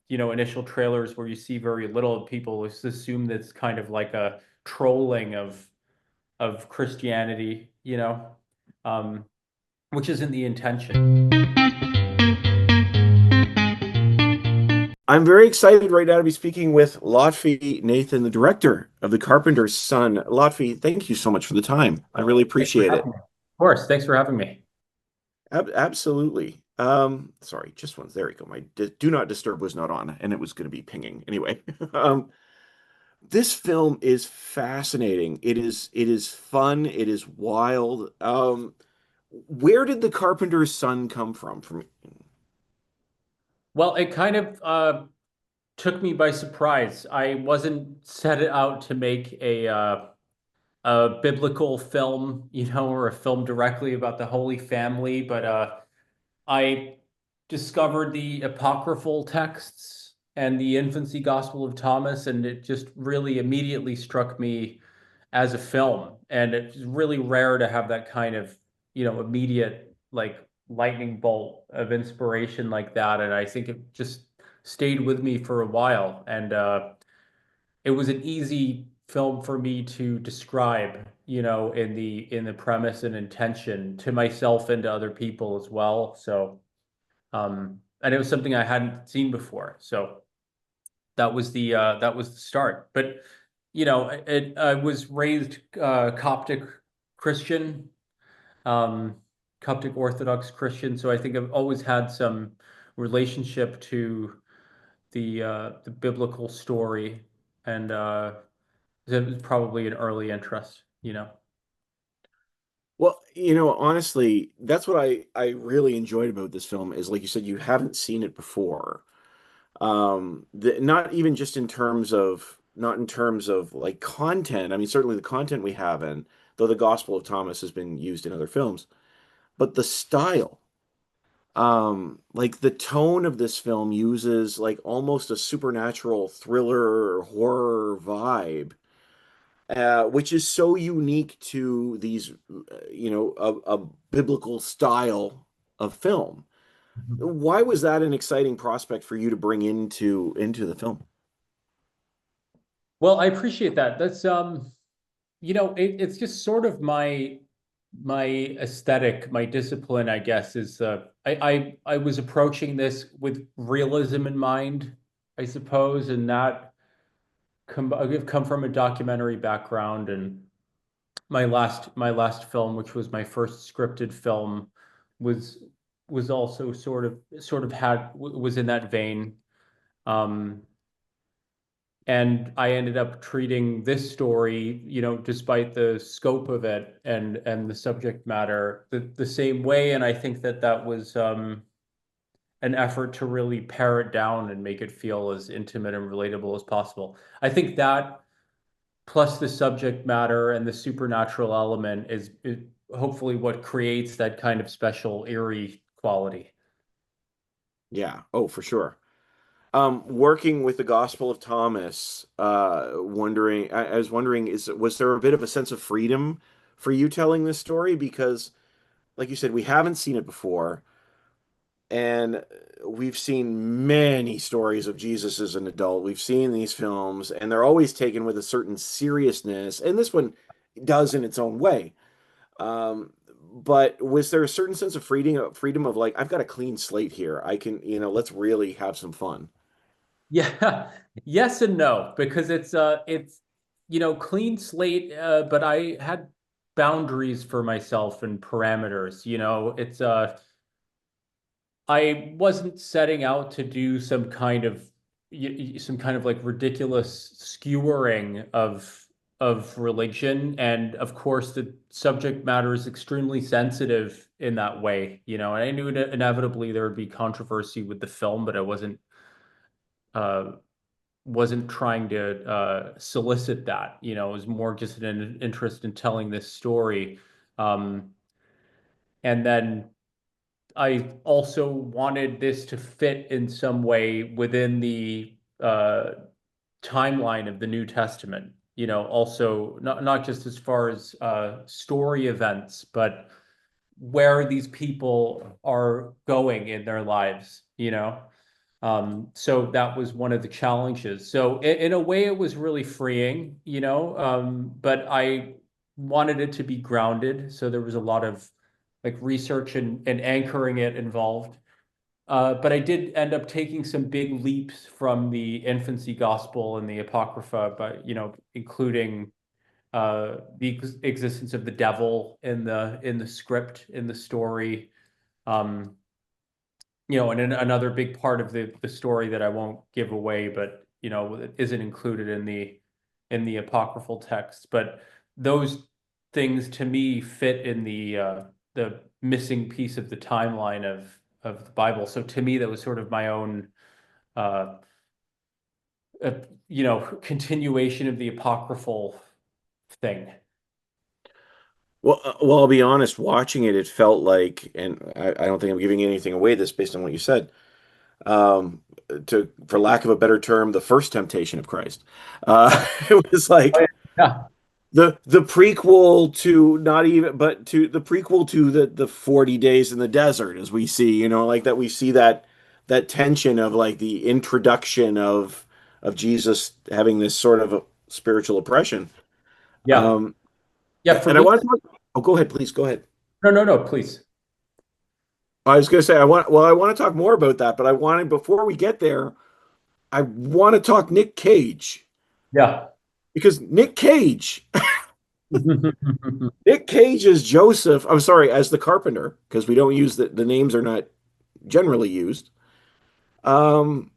initial trailers where you see very little of people, just assume that's kind of like a trolling of Christianity, um, which isn't the intention. I'm very excited right now to be speaking with Lotfy Nathan, the director of The Carpenter's Son. Lotfy, thank you so much for the time. I really Thanks for appreciate having it. me. Of course, thanks for having me. Absolutely. Sorry, just once. There we go. My do not disturb was not on, and it was going to be pinging anyway. Um, this film is fascinating. It is fun. It is wild. Where did The Carpenter's Son come from? Well, it kind of took me by surprise. I wasn't set it out to make a biblical film, or a film directly about the Holy Family, but I discovered the apocryphal texts and the infancy Gospel of Thomas, and it just really immediately struck me as a film. And it's really rare to have that kind of, immediate, like, lightning bolt of inspiration like that. And I think it just stayed with me for a while. And it was an easy film for me to describe, in the premise and intention to myself and to other people as well. So and it was something I hadn't seen before. So that was the start. But I was raised Coptic Christian, um, Coptic Orthodox Christian. So I think I've always had some relationship to the biblical story, and it was probably an early interest. Well, honestly, that's what I really enjoyed about this film is like you said, you haven't seen it before. Not even just in terms of not in terms of like content. I mean, certainly the content we haven't, though the Gospel of Thomas has been used in other films, but the style. Like the tone of this film uses like almost a supernatural thriller or horror vibe, which is so unique to these, a biblical style of film. Why was that an exciting prospect for you to bring into the film? Well, I appreciate that. That's it's just sort of my aesthetic, my discipline, I guess, is I was approaching this with realism in mind, I suppose, and not I've come from a documentary background, and my last film, which was my first scripted film, was was also sort of had was in that vein. Um, and I ended up treating this story, despite the scope of it and the subject matter, the same way. And I think that was an effort to really pare it down and make it feel as intimate and relatable as possible. I think that plus the subject matter and the supernatural element is hopefully what creates that kind of special eerie quality. Yeah, oh, for sure. Working with the Gospel of Thomas, I was wondering, was there a bit of a sense of freedom for you telling this story? Because, like you said, we haven't seen it before, and we've seen many stories of Jesus as an adult. We've seen these films, and they're always taken with a certain seriousness, and this one does in its own way. Um, but was there a certain sense of freedom of like, I've got a clean slate here. I can, let's really have some fun. Yeah, yes and no, because it's clean slate, but I had boundaries for myself and parameters. It's I wasn't setting out to do some kind of like ridiculous skewering of religion, and of course the subject matter is extremely sensitive in that way. And I knew that inevitably there would be controversy with the film, but I uh wasn't trying to solicit that. It was more just an interest in telling this story. Um, and then I also wanted this to fit in some way within the timeline of the New Testament. Also not just as far as story events, but where these people are going in their lives. So that was one of the challenges. So in a way, it was really freeing, but I wanted it to be grounded. So there was a lot of like research and anchoring it involved. But I did end up taking some big leaps from the infancy gospel and the Apocrypha, but including the existence of the devil in the script, in the story. Um, and another big part of the story that I won't give away, but it isn't included in the apocryphal text. But those things to me fit in the missing piece of the timeline of the Bible. So to me, that was sort of my own uh, continuation of the apocryphal thing. Well, I'll be honest, watching it, it felt like, and I don't think I'm giving anything away this based on what you said, um, for lack of a better term, the first temptation of Christ. It was Oh, like yeah. the prequel to not even, but to the prequel to the 40 days in the desert, as we see, like that we see that tension of like the introduction of Jesus having this sort of a spiritual oppression. Yeah. Um, Yeah. For and I me, want to talk. Oh, go ahead, please. Go ahead. no, no, no, please. I was going to say I want to talk more about that, but I wanted before we get there, I want to talk Nick Cage Yeah. because Nick Cage as Joseph. I'm sorry, as the carpenter because we don't use the names are not generally used. Um,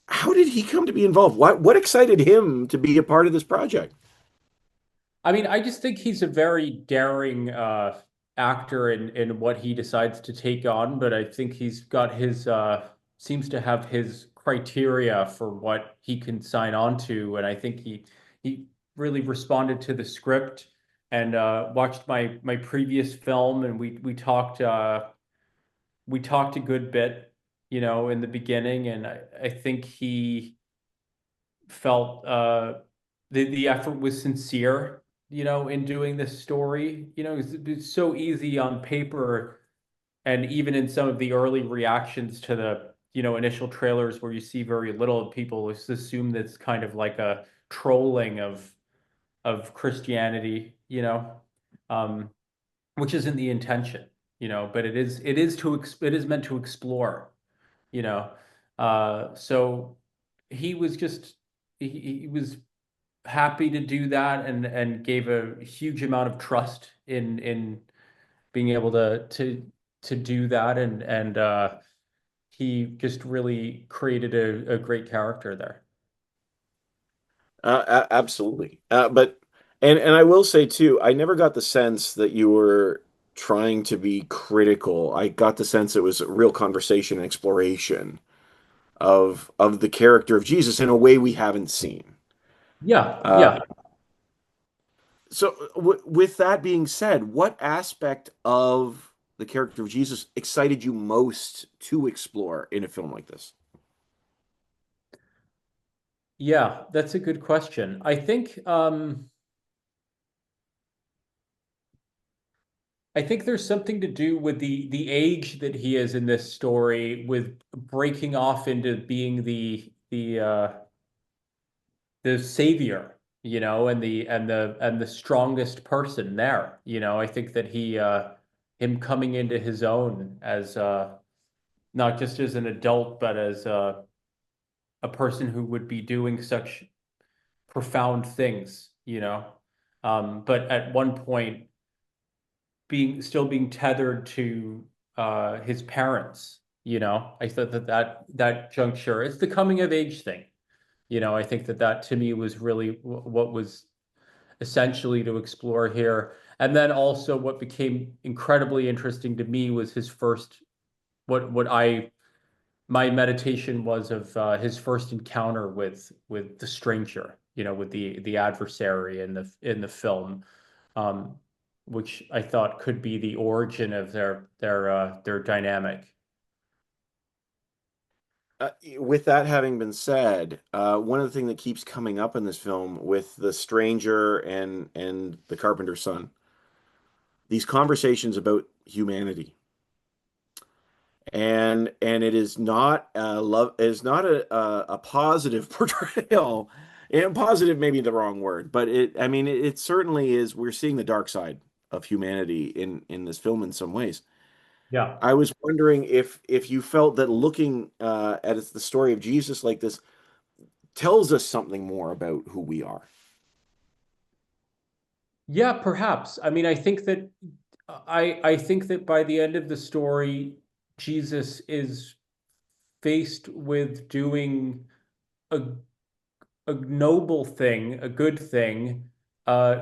how did he come to be involved? What excited him to be a part of this project? I mean, I just think he's a very daring actor in what he decides to take on, but I think he's got his seems to have his criteria for what he can sign on to, and I think he really responded to the script and watched my previous film, and we talked a good bit, in the beginning, and I think he felt the effort was sincere, in doing this story. It's so easy on paper, and even in some of the early reactions to the initial trailers where you see very little of people just assume that's kind of like a trolling of Christianity, um, which isn't the intention, but it is meant to explore, you know. So he was just he was happy to do that and gave a huge amount of trust in being able to do that and he just really created a great character there. Absolutely. But and I will say too, I never got the sense that you were trying to be critical. I got the sense it was a real conversation and exploration of the character of Jesus in a way we haven't seen. Yeah, Uh, yeah. so with that being said, what aspect of the character of Jesus excited you most to explore in a film like this? Yeah, that's a good question. I think there's something to do with the age that he is in this story, with breaking off into being the savior, and the strongest person there. I think that him coming into his own as not just as an adult, but as a person who would be doing such profound things, but at one point being tethered to his parents. I thought that juncture, it's the coming of age thing. I think that to me was really what was essentially to explore here. And then also what became incredibly interesting to me was his first, what I my meditation was of his first encounter with the stranger, with the adversary in the film, um, which I thought could be the origin of their dynamic. With that having been said, one of the things that keeps coming up in this film with the stranger and the carpenter's son, these conversations about humanity and it is not love is not a positive portrayal. And positive may be the wrong word, but I mean, it certainly is. We're seeing the dark side of humanity in this film in some ways. Yeah. I was wondering if you felt that looking at the story of Jesus like this tells us something more about who we are. Yeah, perhaps. I mean, I think that by the end of the story, Jesus is faced with doing a a noble thing, a good thing,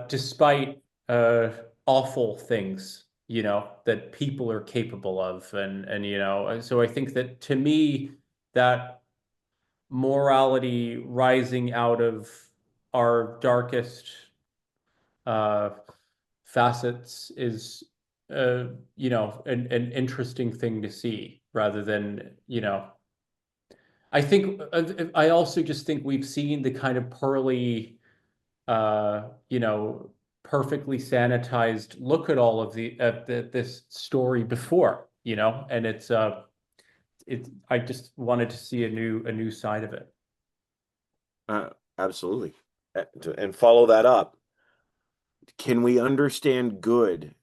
despite awful things, that people are capable of, and so I think that to me, that morality rising out of our darkest uh, facets is an interesting thing to see rather than I also just think we've seen the kind of pearly uh you know perfectly sanitized look at all of this story before, and it's I just wanted to see a new side of it. Uh, Absolutely. And follow that up. Can we understand good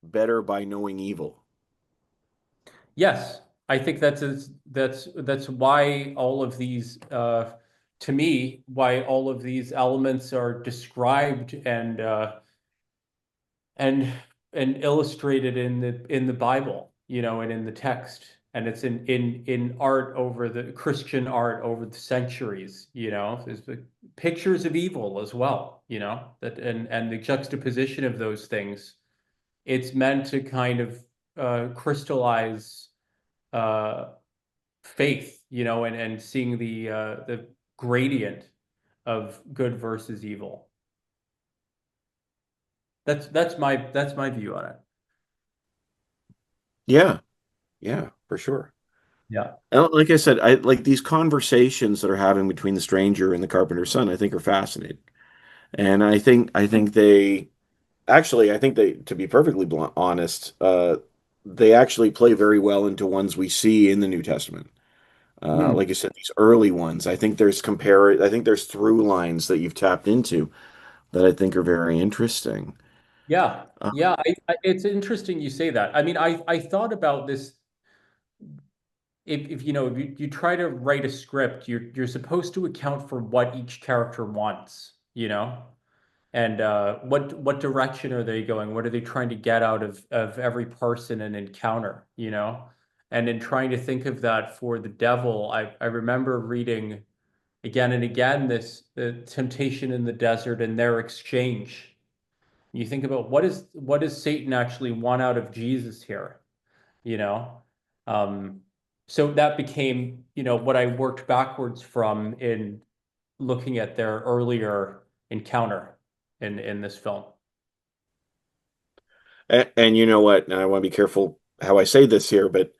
better by knowing evil? Yes, I think that's why all of these to me why all of these elements are described and and illustrated in the Bible, and in the text, and it's in art over the Christian art over the centuries. There's the pictures of evil as well. That and the juxtaposition of those things. It's meant to kind of crystallize uh, faith, and seeing the gradient of good versus evil. That's my view on it. Yeah, yeah, for sure. Yeah. And like I said, I like these conversations that are having between the stranger and the carpenter's son, I think are fascinating. And I think they actually, I think they, to be perfectly blunt, honest, they actually play very well into ones we see in the New Testament. Hmm. Like you said, these early ones, I think there's through lines that you've tapped into that I think are very interesting. Yeah. Uh, Yeah. It's interesting you say that. I mean, I thought about this. If you try to write a script, you're supposed to account for what each character wants, and what direction are they going? What are they trying to get out of every person and encounter, And in trying to think of that for the devil, I remember reading again and again this the temptation in the desert and their exchange. You think about what does Satan actually want out of Jesus here, you know? Um, so that became, what I worked backwards from in looking at their earlier encounter in this film. and you know what? And I want to be careful how I say this here, but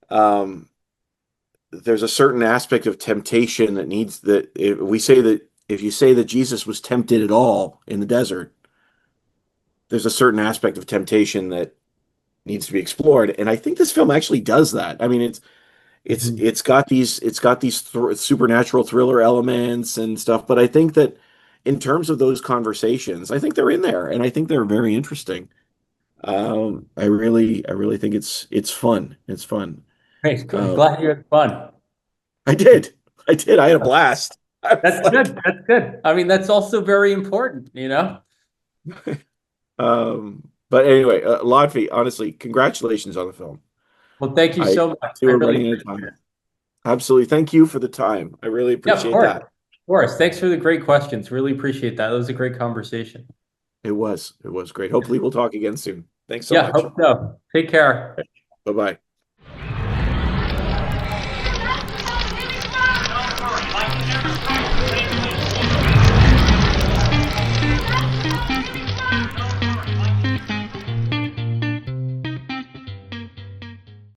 um, there's a certain aspect of temptation that needs that if we say that if you say that Jesus was tempted at all in the desert, there's a certain aspect of temptation that needs to be explored. And I think this film actually does that. I mean, Mhm. it's got these supernatural thriller elements and stuff, but I think that in terms of those conversations, I think they're in there, and I think they're very interesting. I really think it's fun. It's fun. Great. Good. Um, Glad you had fun. I did, I did. I had a blast. I was That's like, good. That's good. I mean, that's also very important, but anyway, Lotfy, honestly, congratulations on the film. Well, thank you I so much. see I we're really running out of appreciate time. it. Absolutely, thank you for the time. I really Yeah, of appreciate course. that. Of course. Thanks for the great questions. Really appreciate that. That was a great conversation. It was great. Hopefully, we'll talk again soon. Thanks so Yeah, much. hope so. Take care. Bye bye.